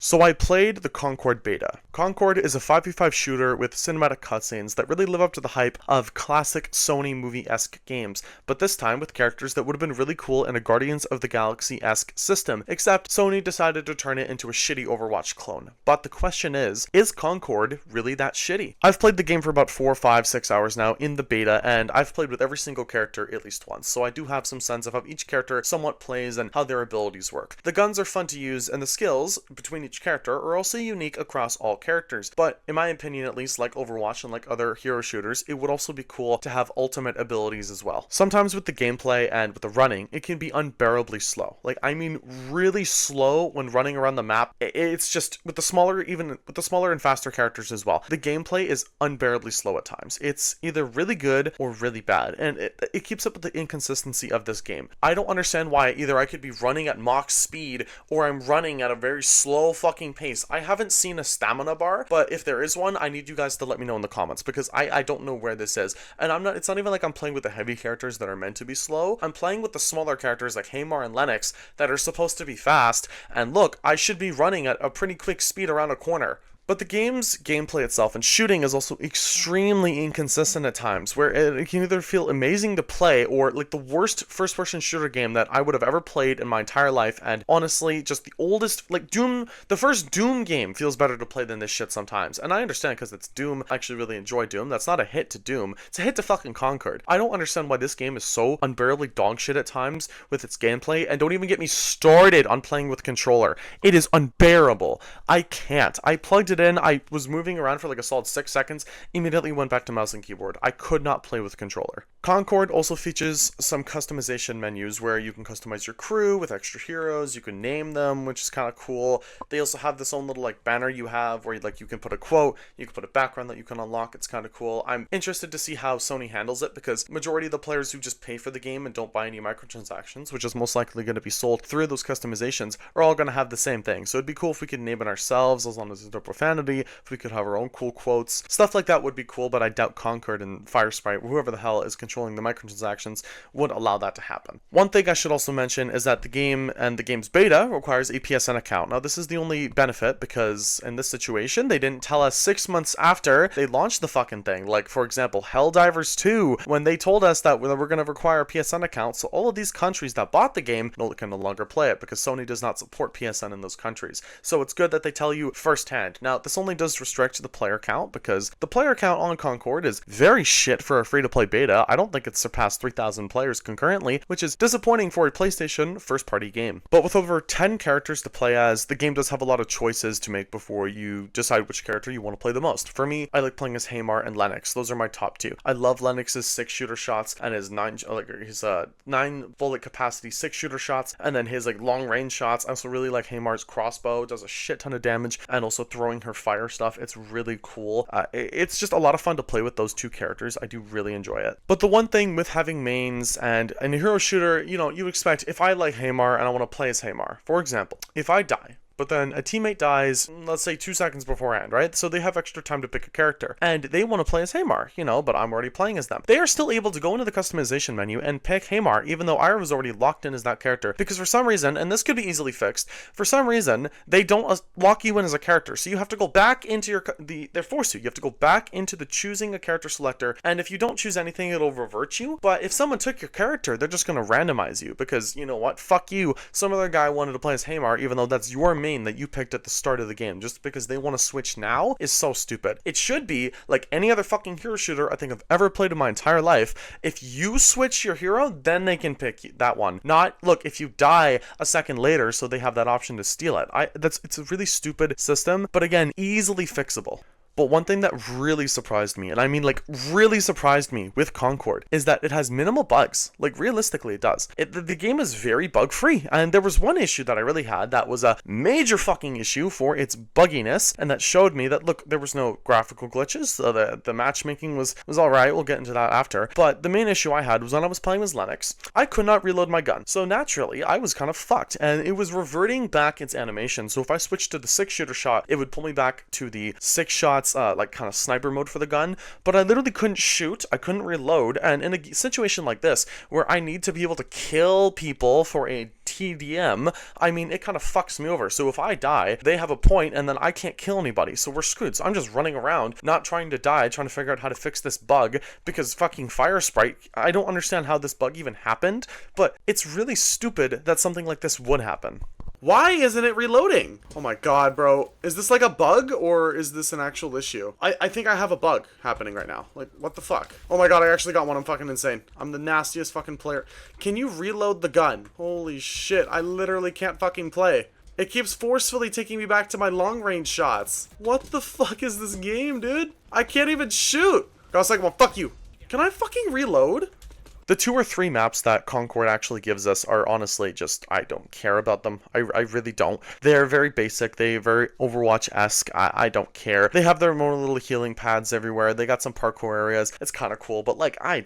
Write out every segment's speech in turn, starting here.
So I played the Concord beta. Concord is a 5v5 shooter with cinematic cutscenes that really live up to the hype of classic Sony movie-esque games, but this time with characters that would have been really cool in a Guardians of the Galaxy-esque system, except Sony decided to turn it into a shitty Overwatch clone. But the question is Concord really that shitty? I've played the game for about 4, 5, 6 hours now in the beta, and I've played with every single character at least once, so I do have some sense of how each character somewhat plays and how their abilities work. The guns are fun to use, and the skills between each character are also unique across all characters, but in my opinion at least, like Overwatch and like other hero shooters, it would also be cool to have ultimate abilities as well. Sometimes with the gameplay and with the running, it can be unbearably slow. Like, I mean really slow when running around the map. It's just, with the smaller and faster characters as well, the gameplay is unbearably slow at times. It's either really good or really bad, and it keeps up with the inconsistency of this game. I don't understand why either I could be running at max speed or I'm running at a very slow fucking pace. I haven't seen a stamina bar, but if there is one, I need you guys to let me know in the comments, because I don't know where this is. And it's not even like I'm playing with the heavy characters that are meant to be slow. I'm playing with the smaller characters like Hamar and Lennox that are supposed to be fast, and look, I should be running at a pretty quick speed around a corner. But the game's gameplay itself and shooting is also extremely inconsistent at times, where it can either feel amazing to play or like the worst first-person shooter game that I would have ever played in my entire life, and honestly, just the oldest, like Doom, the first Doom game feels better to play than this shit sometimes. And I understand because it's Doom, I actually really enjoy Doom. That's not a hit to Doom, it's a hit to fucking Concord. I don't understand why this game is so unbearably dog shit at times with its gameplay, and don't even get me started on playing with controller. It is unbearable. I can't. I plugged it in, I was moving around for like a solid 6 seconds, immediately went back to mouse and keyboard. I could not play with controller. Concord also features some customization menus where you can customize your crew with extra heroes, you can name them, which is kind of cool. They also have this own little like banner you have where you can put a quote, you can put a background that you can unlock. It's kind of cool. I'm interested to see how Sony handles it, because majority of the players who just pay for the game and don't buy any microtransactions, which is most likely going to be sold through those customizations, are all going to have the same thing. So it'd be cool if we could name it ourselves, as long as there's no profanity, if we could have our own cool quotes. Stuff like that would be cool, but I doubt Concord and Firesprite, whoever the hell is controlling the microtransactions, would allow that to happen. One thing I should also mention is that the game and the game's beta requires a PSN account. Now, this is the only benefit, because in this situation, they didn't tell us 6 months after they launched the fucking thing. Like, for example, Helldivers 2, when they told us that we're going to require a PSN account, so all of these countries that bought the game can no longer play it, because Sony does not support PSN in those countries. So it's good that they tell you firsthand. Now, this only does restrict the player count, because the player count on Concord is very shit for a free-to-play beta. I don't think it's surpassed 3,000 players concurrently, which is disappointing for a PlayStation first-party game. But with over 10 characters to play as, the game does have a lot of choices to make before you decide which character you want to play the most. For me, I like playing as Hamar and Lennox. Those are my top two. I love Lennox's 6-shooter shots and his 9 bullet capacity 6-shooter shots, and then his like long-range shots. I also really like Hamar's crossbow. It does a shit ton of damage, and also throwing her fire stuff. It's really cool. It's just a lot of fun to play with those two characters. I do really enjoy it. But the one thing with having mains and in a hero shooter, you expect, if I like Hamar and I want to play as Hamar, for example, if I die, but then a teammate dies, let's say 2 seconds beforehand, right? So they have extra time to pick a character, and they want to play as Hamar, but I'm already playing as them. They are still able to go into the customization menu and pick Hamar, even though I was already locked in as that character, because for some reason, and this could be easily fixed, for some reason, they don't lock you in as a character, so you have to go back into they force you. You have to go back into the choosing a character selector, and if you don't choose anything, it'll revert you. But if someone took your character, they're just going to randomize you, because you know what? Fuck you. Some other guy wanted to play as Hamar, even though that's your main that you picked at the start of the game. Just because they want to switch now is so stupid. It should be like any other fucking hero shooter I think I've ever played in my entire life. If you switch your hero, then they can pick that one. Not, look, if you die a second later, so they have that option to steal it. It's a really stupid system, but again, easily fixable. But one thing that really surprised me, and I mean like really surprised me with Concord, is that it has minimal bugs. Like realistically it does. The game is very bug free, and there was one issue that I really had that was a major fucking issue for its bugginess, and that showed me that, look, there was no graphical glitches, so the matchmaking was alright. We'll get into that after. But the main issue I had was when I was playing as Lennox, I could not reload my gun. So naturally I was kind of fucked, and it was reverting back its animation. So if I switched to the 6-shooter shot, it would pull me back to the 6 shots like kind of sniper mode for the gun, but I literally couldn't shoot, I couldn't reload, and in a situation like this, where I need to be able to kill people for a team PDM, I mean, it kind of fucks me over. So if I die, they have a point, and then I can't kill anybody, so we're screwed. So I'm just running around, not trying to die, trying to figure out how to fix this bug, because fucking Fire Sprite, I don't understand how this bug even happened, but it's really stupid that something like this would happen. Why isn't it reloading? Oh my god, bro. Is this like a bug or is this an actual issue? I think I have a bug happening right now. Like, what the fuck? Oh my god, I actually got one. I'm fucking insane. I'm the nastiest fucking player. Can you reload the gun? Holy shit, I literally can't fucking play. It keeps forcefully taking me back to my long range shots. What the fuck is this game, dude? I can't even shoot. I was like, well, fuck you. Can I fucking reload? The 2 or 3 maps that Concord actually gives us are honestly just, I don't care about them. I really don't. They're very basic. They're very Overwatch-esque. I don't care. They have their own little healing pads everywhere. They got some parkour areas. It's kind of cool, but like, I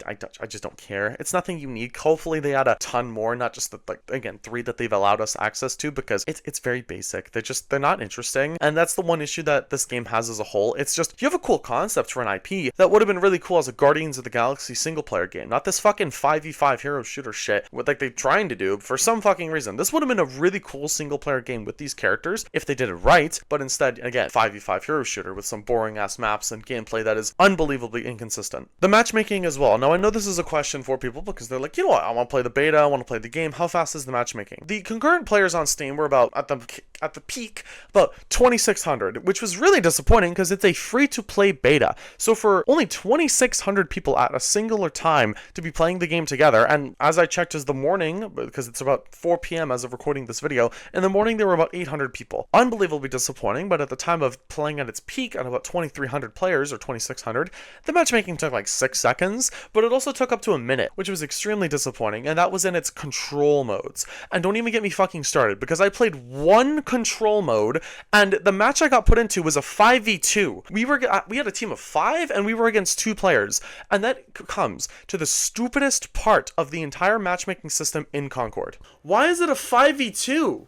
just don't care. It's nothing unique. Hopefully they add a ton more, not just the, like, again, 3 that they've allowed us access to, because it's very basic. They're not interesting. And that's the one issue that this game has as a whole. It's just, you have a cool concept for an IP that would have been really cool as a Guardians of the Galaxy single player game. Not this fucking 5v5 hero shooter shit with like they're trying to do for some fucking reason. This would have been a really cool single player game with these characters if they did it right, but instead, again, 5v5 hero shooter with some boring ass maps and gameplay that is unbelievably inconsistent. The matchmaking as well. Now I know this is a question for people because they're like, you know what, I want to play the beta, I want to play the game. How fast is the matchmaking? The concurrent players on Steam were about at the peak about 2,600, which was really disappointing because it's a free to play beta. So for only 2,600 people at a singular time to be playing the game together, and as I checked as the morning, because it's about 4 p.m. as of recording this video, in the morning there were about 800 people. Unbelievably disappointing, but at the time of playing at its peak at about 2,300 players, or 2,600, the matchmaking took like 6 seconds, but it also took up to a minute, which was extremely disappointing, and that was in its control modes. And don't even get me fucking started, because I played one control mode, and the match I got put into was a 5v2. We had a team of 5, and we were against 2 players, and that comes to the stupidest part of the entire matchmaking system in Concord. Why is it a 5v2?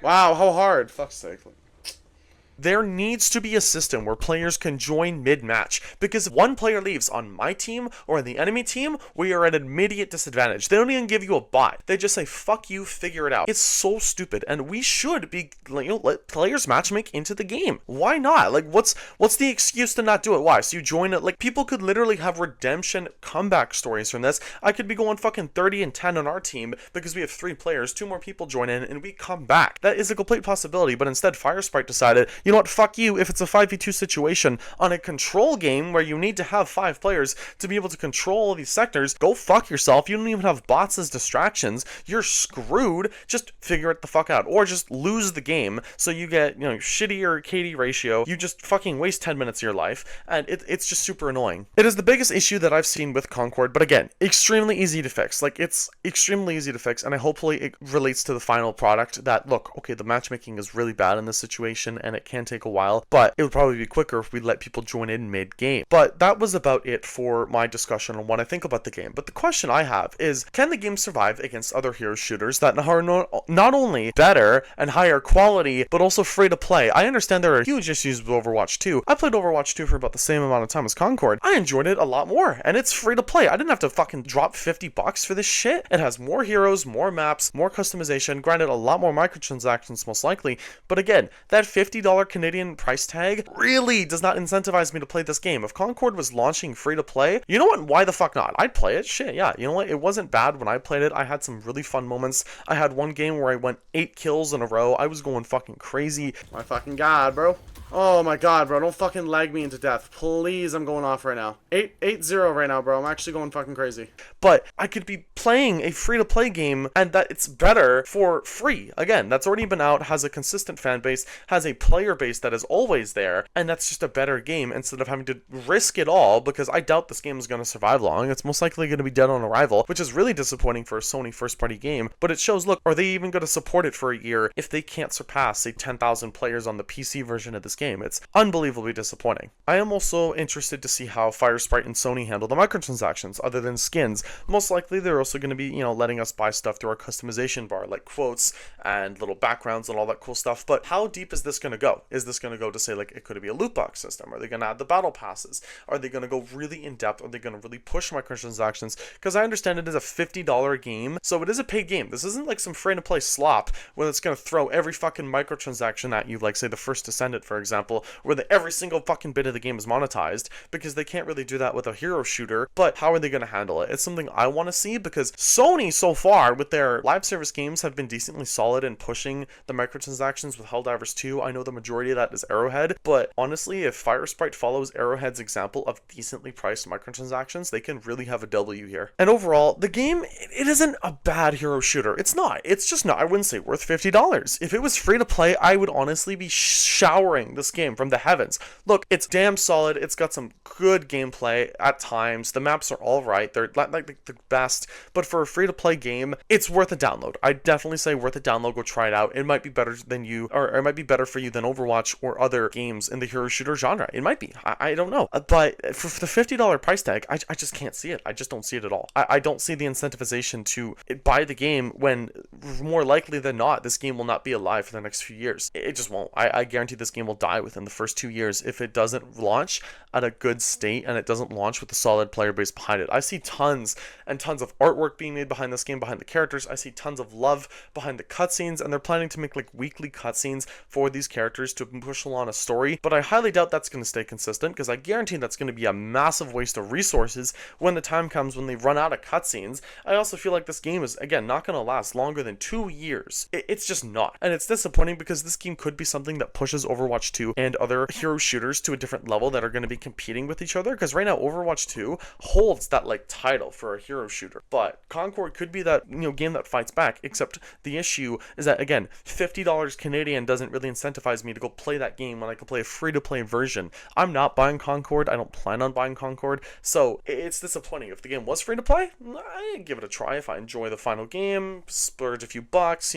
Wow, how hard. Fuck's sake. There needs to be a system where players can join mid-match, because if one player leaves on my team or on the enemy team, we are at an immediate disadvantage. They don't even give you a bot. They just say, fuck you, figure it out. It's so stupid, and we should be, let players matchmake into the game. Why not? Like, what's the excuse to not do it? Why? So you join it, like, people could literally have redemption comeback stories from this. I could be going fucking 30-10 on our team because we have 3 players, 2 more people join in, and we come back. That is a complete possibility, but instead Fire Sprite decided, you know what, fuck you. If it's a 5v2 situation on a control game where you need to have 5 players to be able to control all these sectors, go fuck yourself. You don't even have bots as distractions. You're screwed. Just figure it the fuck out, or just lose the game so you get, shittier KD ratio. You just fucking waste 10 minutes of your life, and it's just super annoying. It is the biggest issue that I've seen with Concord, but again, extremely easy to fix. Like, it's extremely easy to fix, and hopefully it relates to the final product that, look, okay, the matchmaking is really bad in this situation, and it can take a while, but it would probably be quicker if we let people join in mid-game. But that was about it for my discussion on what I think about the game. But the question I have is, can the game survive against other hero shooters that are not only better and higher quality, but also free to play? I understand there are huge issues with Overwatch 2. I played Overwatch 2 for about the same amount of time as Concord. I enjoyed it a lot more, and it's free to play. I didn't have to fucking drop $50 for this shit. It has more heroes, more maps, more customization, granted a lot more microtransactions most likely, but again, that $50 Canadian price tag really does not incentivize me to play this game. If Concord was launching free to play, you know what? Why the fuck not? I'd play it. Shit, yeah. You know what? It wasn't bad when I played it. I had some really fun moments. I had one game where I went 8 kills in a row. I was going fucking crazy. My fucking god, bro. Oh my god, bro. Don't fucking lag me into death. Please, I'm going off right now. 8-0 right now, bro. I'm actually going fucking crazy. But I could be playing a free-to-play game, and that it's better for free. Again, that's already been out, has a consistent fan base, has a player base that is always there, and that's just a better game instead of having to risk it all, because I doubt this game is going to survive long. It's most likely going to be dead on arrival, which is really disappointing for a Sony first-party game, but it shows, look, are they even going to support it for a year if they can't surpass, say, 10,000 players on the PC version of this game. It's unbelievably disappointing. I am also interested to see how Firesprite and Sony handle the microtransactions other than skins. Most likely they're also going to be, letting us buy stuff through our customization bar, like quotes and little backgrounds and all that cool stuff. But how deep is this going to go? Is this going to go to say, like, it could be a loot box system? Are they going to add the battle passes? Are they going to go really in depth? Are they going to really push microtransactions? Because I understand it is a $50 game, so it is a paid game. This isn't like some free-to-play slop where it's going to throw every fucking microtransaction at you, like say the First Descendant, for example, where every single fucking bit of the game is monetized, because they can't really do that with a hero shooter. But how are they going to handle it? It's something I want to see, because Sony so far with their live service games have been decently solid in pushing the microtransactions with Helldivers 2. I know the majority of that is Arrowhead, but honestly, if Firesprite follows Arrowhead's example of decently priced microtransactions, they can really have a W here. And overall, the game, it isn't a bad hero shooter. It's not. It's just not, I wouldn't say worth $50. If it was free to play, I would honestly be showering this game from the heavens. Look, it's damn solid. It's got some good gameplay at times. The maps are all right. They're like the best. But for a free to play game, it's worth a download. I definitely say worth a download. Go try it out. It might be better than or it might be better for you than Overwatch or other games in the hero shooter genre. It might be. I don't know. But for the $50 price tag, I just can't see it. I just don't see it at all. I don't see the incentivization to buy the game when more likely than not, this game will not be alive for the next few years. It just won't. I guarantee this game will die within the first 2 years if it doesn't launch at a good state and it doesn't launch with a solid player base behind it. I see tons and tons of artwork being made behind this game, behind the characters. I see tons of love behind the cutscenes, and they're planning to make like weekly cutscenes for these characters to push along a story. But I highly doubt that's going to stay consistent, because I guarantee that's going to be a massive waste of resources when the time comes when they run out of cutscenes. I also feel like this game is, again, not going to last longer than 2 years. It's just not. And it's disappointing because this game could be something that pushes Overwatch 2 and other hero shooters to a different level that are going to be competing with each other. Because right now, Overwatch 2 holds that like title for a hero shooter. But Concord could be that, game that fights back, except the issue is that, again, $50 Canadian doesn't really incentivize me to go play that game when I can play a free-to-play version. I'm not buying Concord. I don't plan on buying Concord. So it's disappointing. If the game was free-to-play, I'd give it a try if I enjoy the final game, splurge a few bucks,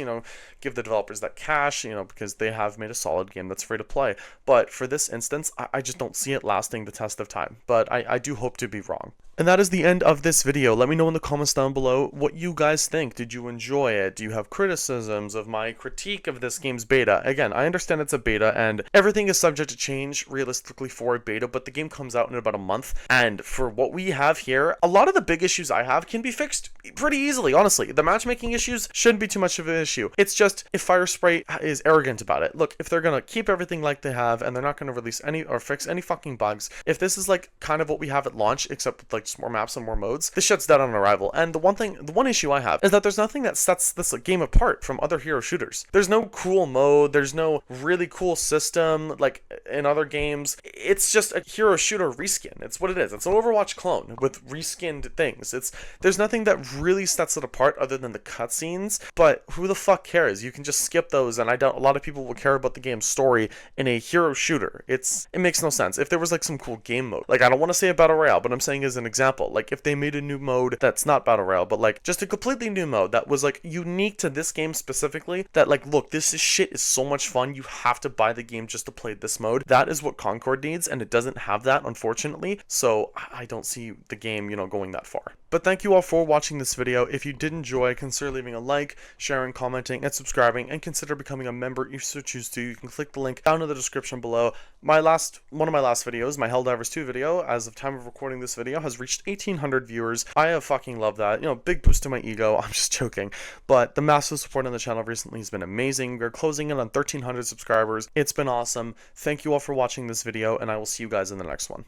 give the developers that cash, because they have made a solid game that's free to play. But for this instance, I just don't see it lasting the test of time. But I do hope to be wrong. And that is the end of this video. Let me know in the comments down below what you guys think. Did you enjoy it? Do you have criticisms of my critique of this game's beta? Again, I understand it's a beta and everything is subject to change realistically for a beta, but the game comes out in about a month. And for what we have here, a lot of the big issues I have can be fixed pretty easily, honestly. The matchmaking issues shouldn't be too much of an issue. It's just if Firesprite is arrogant about it. Look, if they're going to keep everything like they have and they're not going to release any or fix any fucking bugs, if this is like kind of what we have at launch, except with like just more maps and more modes, this shuts down on arrival. And the one issue I have is that there's nothing that sets this game apart from other hero shooters. There's no cool mode, there's no really cool system like in other games. It's just a hero shooter reskin. It's what it is. It's an Overwatch clone with reskinned things. There's nothing that really sets it apart other than the cutscenes, but who the fuck cares? You can just skip those, and I doubt a lot of people will care about the game's story in a hero shooter. It makes no sense. If there was like some cool game mode, like I don't want to say a battle royale, but I'm saying as an example, like if they made a new mode that's not battle royale, but like just a completely new mode that was like unique to this game specifically, that like, look, shit is so much fun, you have to buy the game just to play this mode. That is what Concord needs, and it doesn't have that, unfortunately. So I don't see the game, going that far. But thank you all for watching this video. If you did enjoy, consider leaving a like, sharing, commenting, and subscribing, and consider becoming a member if you so choose to. You can click the link down in the description below. One of my last videos, my Helldivers 2 video, as of time of recording this video, has reached 1,800 viewers. I have fucking loved that. Big boost to my ego. I'm just joking. But the massive support on the channel recently has been amazing. We're closing in on 1,300 subscribers. It's been awesome. Thank you all for watching this video, and I will see you guys in the next one.